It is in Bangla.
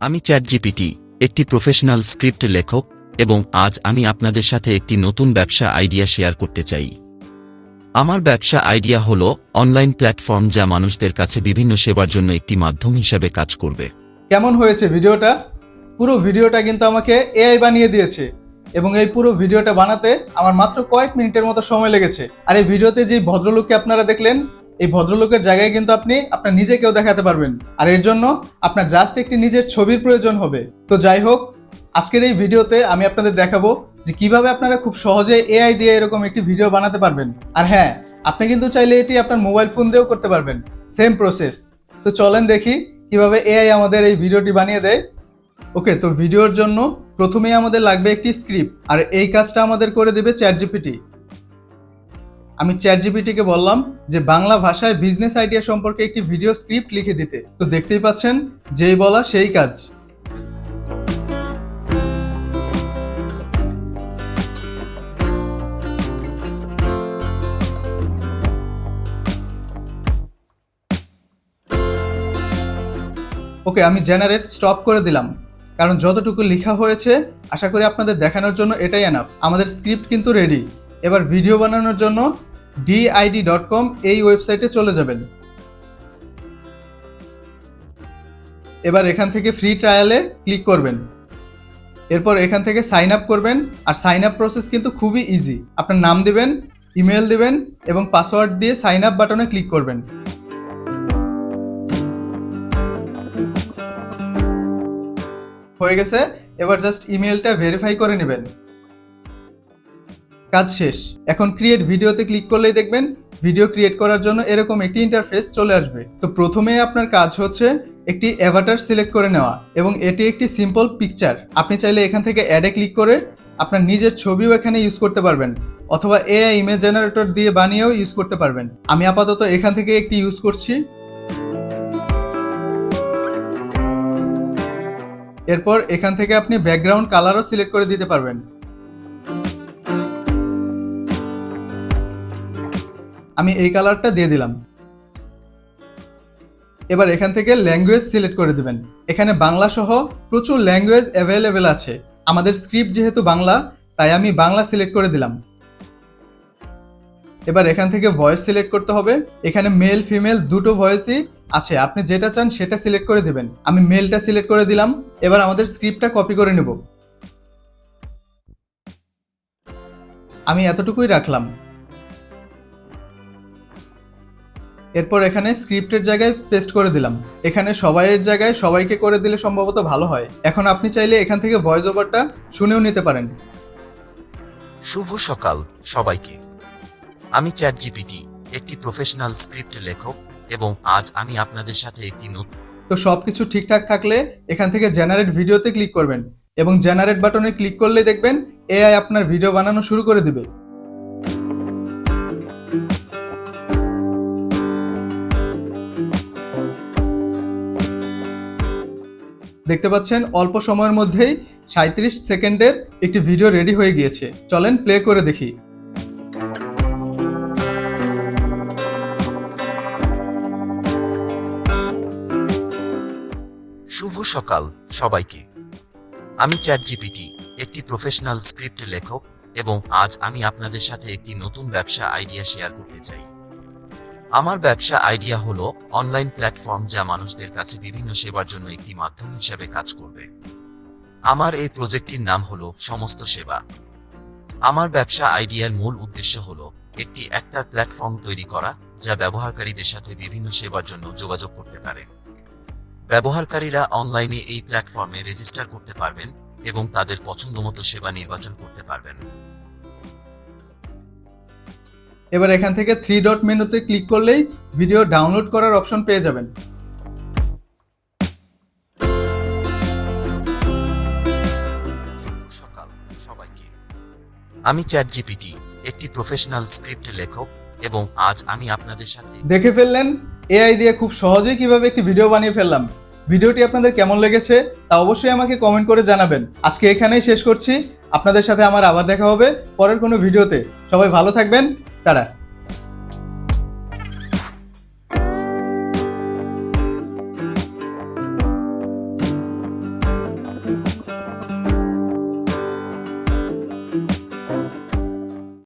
আমি চ্যাটজিপিটি, একটি প্রফেশনাল স্ক্রিপ্ট লেখক, এবং আজ আমি আপনাদের সাথে একটি নতুন ব্যবসা আইডিয়া শেয়ার করতে চাই। আমার ব্যবসা আইডিয়া হল অনলাইন প্ল্যাটফর্ম যা মানুষদের কাছে বিভিন্ন সেবার জন্য একটি মাধ্যম হিসাবে কাজ করবে। কেমন হয়েছে ভিডিওটা? পুরো ভিডিওটা কিন্তু আমাকে এআই বানিয়ে দিয়েছে এবং এই পুরো ভিডিওটা বানাতে আমার মাত্র কয়েক মিনিটের মতো সময় লেগেছে। আর এই ভিডিওতে যে ভদ্রলোককে আপনারা দেখলেন, এই ভদ্রলোকের জায়গায় কিন্তু আপনি আপনার নিজেকেও দেখাতে পারবেন। আর এর জন্য আপনার জাস্ট একটি নিজের ছবির প্রয়োজন হবে। তো যাই হোক, আজকের এই ভিডিওতে আমি আপনাদের দেখাবো যে কিভাবে আপনারা খুব সহজে এআই দিয়ে এরকম একটি ভিডিও বানাতে পারবেন। আর হ্যাঁ, আপনি কিন্তু চাইলে এটি আপনার মোবাইল ফোন দিয়েও করতে পারবেন, সেম প্রসেস। তো চলেন দেখি কিভাবে এআই আমাদের এই ভিডিওটি বানিয়ে দেয়। ওকে, তো ভিডিওর জন্য প্রথমেই আমাদের লাগবে একটি স্ক্রিপ্ট, আর এই কাজটা আমাদের করে দেবে চ্যাটজিপিটি। আমি চ্যাটজিপিটিকে বললাম যে বাংলা ভাষায় বিজনেস আইডিয়া সম্পর্কে একটি ভিডিও স্ক্রিপ্ট লিখে দিতে। তো দেখতেই পাচ্ছেন, যেই বলা সেই কাজ। ওকে, আমি জেনারেট স্টপ করে দিলাম, কারণ যতটুকু লেখা হয়েছে আশা করি আপনাদের দেখানোর জন্য এটাই এনাফ। আমাদের স্ক্রিপ্ট কিন্তু রেডি। এবার ভিডিও বানানোর জন্য did.com এই ওয়েবসাইটে চলে যাবেন। এবার এখান থেকে ফ্রি ট্রায়ালে ক্লিক করবেন। এরপর এখান থেকে সাইন আপ করবেন। আর সাইন আপ প্রসেস কিন্তু খুবই ইজি। আপনার নাম দিবেন, ইমেল দিবেন এবং পাসওয়ার্ড দিয়ে সাইন আপ বাটনে ক্লিক করবেন। হয়ে গেছে। এবার জাস্ট ইমেলটা ভেরিফাই করে নেবেন। কাজ শেষ। এখন ক্রিয়েট ভিডিওতে ক্লিক করলেই দেখবেন ভিডিও ক্রিয়েট করার জন্য এরকম একটি ইন্টারফেস চলে আসবে। তো প্রথমে আপনার কাজ হচ্ছে একটি অ্যাভাটার সিলেক্ট করে নেওয়া, এবং এটি একটি সিম্পল পিকচার। আপনি চাইলে এখান থেকে অ্যাডে ক্লিক করে আপনার নিজের ছবিও এখানে ইউজ করতে পারবেন, অথবা এআই ইমেজ জেনারেটর দিয়ে বানিয়েও ইউজ করতে পারবেন। আমি আপাতত এখান থেকে একটি ইউজ করছি। এরপর এখান থেকে আপনি ব্যাকগ্রাউন্ড কালারও সিলেক্ট করে দিতে পারবেন। আমি এই কালারটা দিয়ে দিলাম। এবার এখান থেকে ল্যাঙ্গুয়েজ সিলেক্ট করে দিবেন। এখানে বাংলা সহ প্রচুর ল্যাঙ্গুয়েজ অ্যাভেলেবেল আছে। আমাদের স্ক্রিপ্ট যেহেতু বাংলা, তাই আমি বাংলা সিলেক্ট করে দিলাম। এবার এখান থেকে ভয়েস সিলেক্ট করতে হবে। এখানে মেল ফিমেল দুটো ভয়েসই আছে, আপনি যেটা চান সেটা সিলেক্ট করে দিবেন। আমি মেলটা সিলেক্ট করে দিলাম। এবার আমাদের স্ক্রিপ্টটা কপি করে নেব। আমি এতটুকুই রাখলাম। এরপর এখানে স্ক্রিপ্টের জায়গায় পেস্ট করে দিলাম। এখানে সবাইয়ের জায়গায় সবাইকে করে দিলে সম্ভবত ভালো হয়। এখন আপনি চাইলে এখান থেকে ভয়েস ওভারটা শুনেও নিতে পারেন। শুভ সকাল সবাইকে। আমি চ্যাটজিপিটি, একটি প্রফেশনাল স্ক্রিপ্ট লেখক, এবং আজ আমি আপনাদের সাথে একটি নতুন। তো সবকিছু ঠিকঠাক থাকলে এখান থেকে জেনারেট ভিডিওতে ক্লিক করবেন, এবং জেনারেট বাটনে ক্লিক করলে দেখবেন এআই আপনার ভিডিও বানানো শুরু করে দিবে। দেখতে পাচ্ছেন অল্প সময়ের মধ্যেই 37 সেকেন্ডের একটি ভিডিও রেডি হয়ে গিয়েছে। চলেন প্লে করে দেখি। শুভ সকাল সবাইকে। আমি চ্যাটজিপিটি, একটি প্রফেশনাল স্ক্রিপ্ট লেখক, এবং আজ আমি আপনাদের সাথে একটি নতুন ব্যবসা আইডিয়া শেয়ার করতে চাই। আমার ব্যবসা আইডিয়া হলো অনলাইন প্ল্যাটফর্ম যা মানুষদের কাছে বিভিন্ন সেবার জন্য একটি মাধ্যম হিসাবে কাজ করবে। আমার এই প্রজেক্টটির নাম হলো সমস্ত সেবা। আমার ব্যবসা আইডিয়ার মূল উদ্দেশ্য হলো একটি প্ল্যাটফর্ম তৈরি করা যা ব্যবহারকারীদের সাথে বিভিন্ন সেবার জন্য যোগাযোগ করতে পারে। ব্যবহারকারীরা অনলাইনে এই প্ল্যাটফর্মে রেজিস্টার করতে পারবেন এবং তাদের পছন্দমতো সেবা নির্বাচন করতে পারবেন। এবার এখান থেকে 3 ডট মেনুতে ক্লিক করলেই ভিডিও ডাউনলোড করার অপশন পেয়ে যাবেন। সকাল সবাইকে। আমি চ্যাটজিপিটি, একটি প্রফেশনাল স্ক্রিপ্ট লেখক, এবং আজ আমি আপনাদের সাথে। দেখে ফেললেন এআই দিয়ে খুব সহজেই কিভাবে একটি ভিডিও বানিয়ে ফেললাম। ভিডিওটি আপনাদের কেমন লেগেছে তা অবশ্যই আমাকে কমেন্ট করে জানাবেন। আজকে এখানেই শেষ করছি। আপনাদের সাথে আমার আবার দেখা হবে পরের কোনো ভিডিওতে। সবাই ভালো থাকবেন। টাটা।